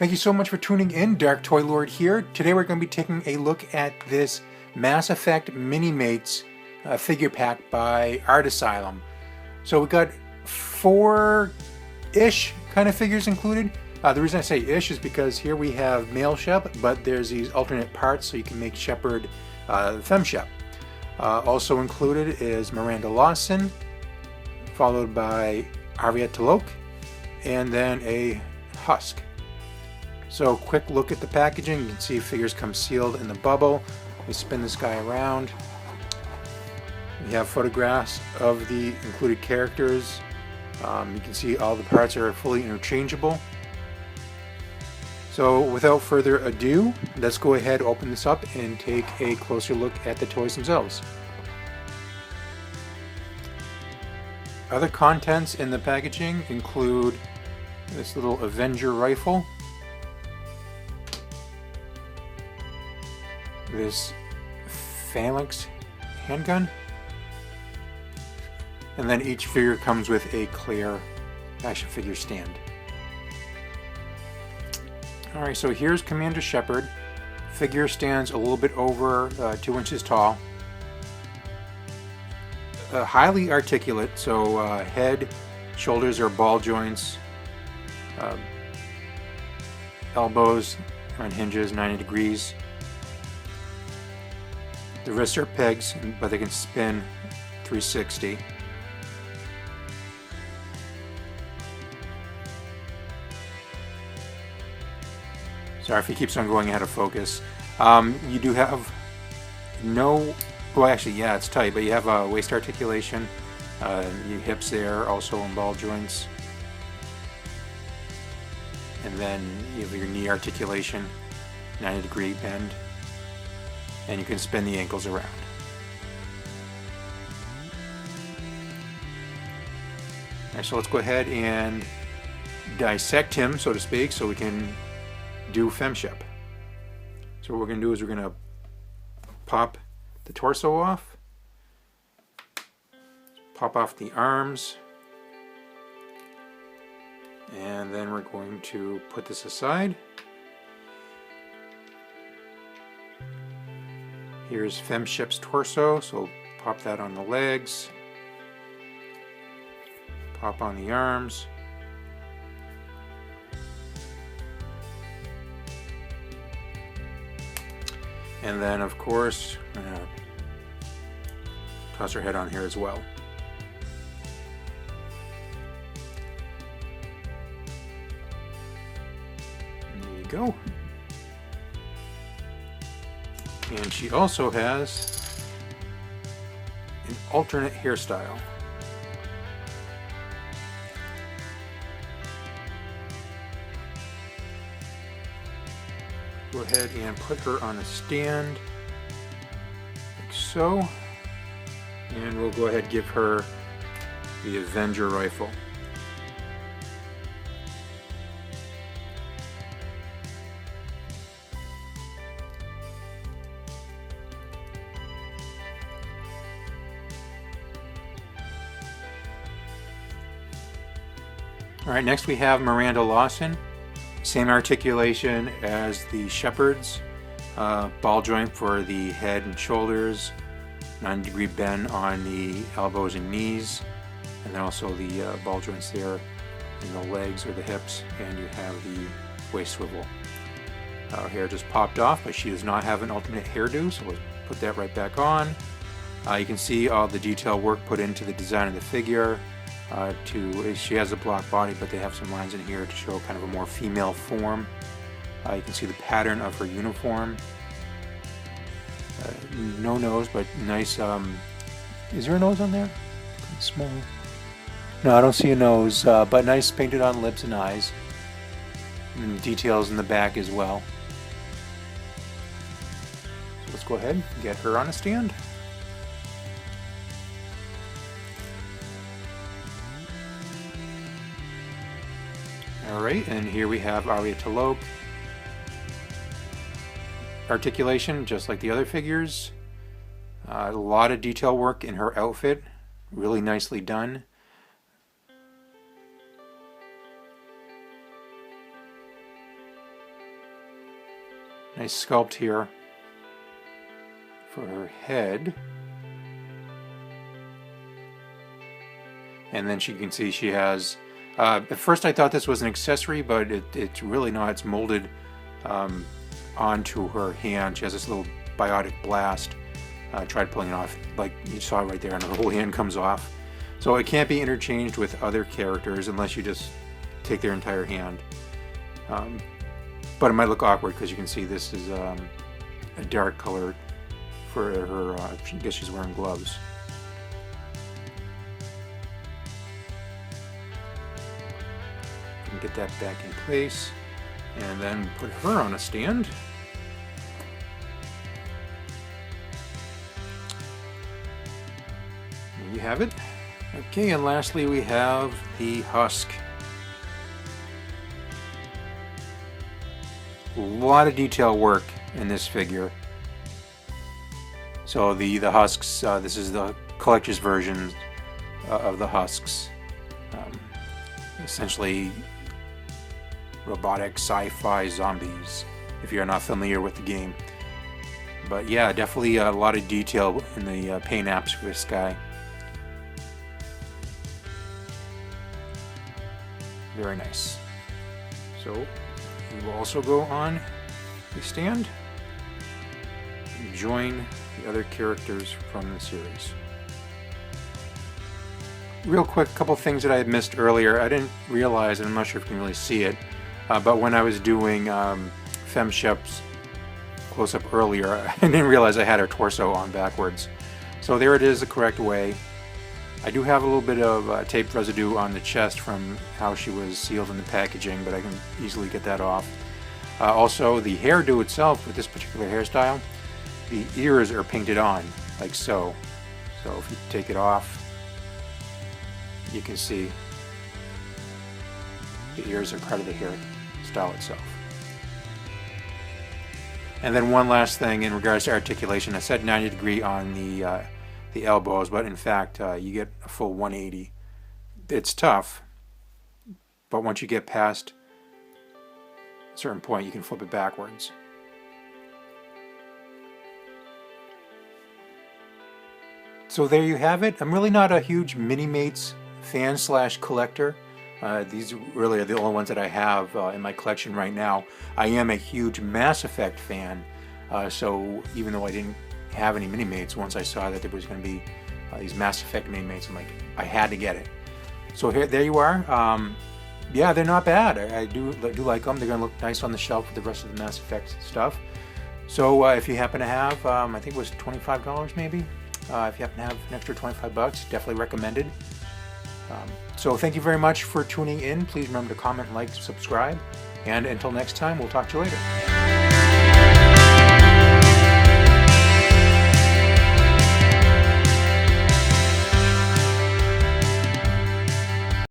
Thank you so much for tuning in. Darktoylord here. Today we're going to be taking a look at this Mass Effect MiniMates figure pack by Articulation. So we got 4-ish kind of figures included. The reason I say ish is because here we have male Shep, but there's these alternate parts so you can make Shepard Fem Shep. Also included is Miranda Lawson, followed by Articulation, and then a Husk. So quick look at the packaging. You can see figures come sealed in the bubble. We spin this guy around. We have photographs of the included characters. You can see all the parts are fully interchangeable. So without further ado, let's go ahead, open this up, and take a closer look at the toys themselves. Other contents in the packaging include this little Avenger rifle, this Phalanx handgun, and then each figure comes with a clear action figure stand. Alright, so here's Commander Shepard. Figure stands a little bit over 2 inches tall. Highly articulate, so head, shoulders are ball joints, elbows on hinges 90 degrees. The wrists are pegs, but they can spin 360. Sorry if he keeps on going out of focus. You do have no, well actually yeah, it's tight, but you have a waist articulation, your hips there also in ball joints, and then you have your knee articulation, 90-degree bend, and you can spin the ankles around. Alright, so let's go ahead and dissect him, so to speak, so we can do Fem Shep. So what we're going to do is we're going to pop the torso off, pop off the arms, and then we're going to put this aside. Here's Fem Shep's torso, so pop that on the legs, pop on the arms, and then of course I'm going to toss her head on here as well. And there you go. And she also has an alternate hairstyle. Go ahead and put her on a stand, like so. And we'll go ahead and give her the Avenger rifle. Alright, next we have Miranda Lawson. Same articulation as the Shepard's. Ball joint for the head and shoulders. 90-degree bend on the elbows and knees. And then also the ball joints there in the legs or the hips. And you have the waist swivel. Her hair just popped off, but she does not have an alternate hairdo, so we'll put that right back on. You can see all the detail work put into the design of the figure. She has a block body, but they have some lines in here to show kind of a more female form. You can see the pattern of her uniform. No nose, but nice. Is there a nose on there? It's small. No, I don't see a nose, but nice painted on lips and eyes. And details in the back as well. So let's go ahead and get her on a stand. Alright, and here we have Articulation. Articulation, just like the other figures. A lot of detail work in her outfit. Really nicely done. Nice sculpt here for her head. And then you can see she has, at first I thought this was an accessory, but it's really not. It's molded onto her hand. She has this little biotic blast. I tried pulling it off, like you saw right there, and her whole hand comes off. So it can't be interchanged with other characters unless you just take their entire hand. But it might look awkward because you can see this is a dark color for her, I guess she's wearing gloves. Get that back in place and then put her on a stand. There you have it. Okay, and lastly we have the Husk. A lot of detail work in this figure. So the Husks, this is the collector's version of the Husks. Essentially robotic sci-fi zombies, if you're not familiar with the game. But yeah, definitely a lot of detail in the paint apps for this guy. Very nice. So we will also go on the stand and join the other characters from the series. Real quick, couple things that I had missed earlier. I didn't realize, and I'm not sure if you can really see it, but when I was doing Fem Shep's close-up earlier, I didn't realize I had her torso on backwards. So there it is the correct way. I do have a little bit of tape residue on the chest from how she was sealed in the packaging, but I can easily get that off. Also, the hairdo itself with this particular hairstyle, the ears are painted on, like so. So if you take it off, you can see the ears are part of the hairstyle itself. And then one last thing in regards to articulation. I said 90 degree on the elbows, but in fact you get a full 180. It's tough, but once you get past a certain point, you can flip it backwards. So there you have it. I'm really not a huge MiniMates fan / collector. These really are the only ones that I have in my collection right now. I am a huge Mass Effect fan, so even though I didn't have any MiniMates, once I saw that there was going to be these Mass Effect MiniMates, I'm like, I had to get it. So here, there you are. Yeah, they're not bad. I do like them. They're going to look nice on the shelf with the rest of the Mass Effect stuff. So if you happen to have, I think it was $25 maybe. If you happen to have an extra $25, definitely recommended. So thank you very much for tuning in. Please remember to comment, like, subscribe, and until next time, we'll talk to you later.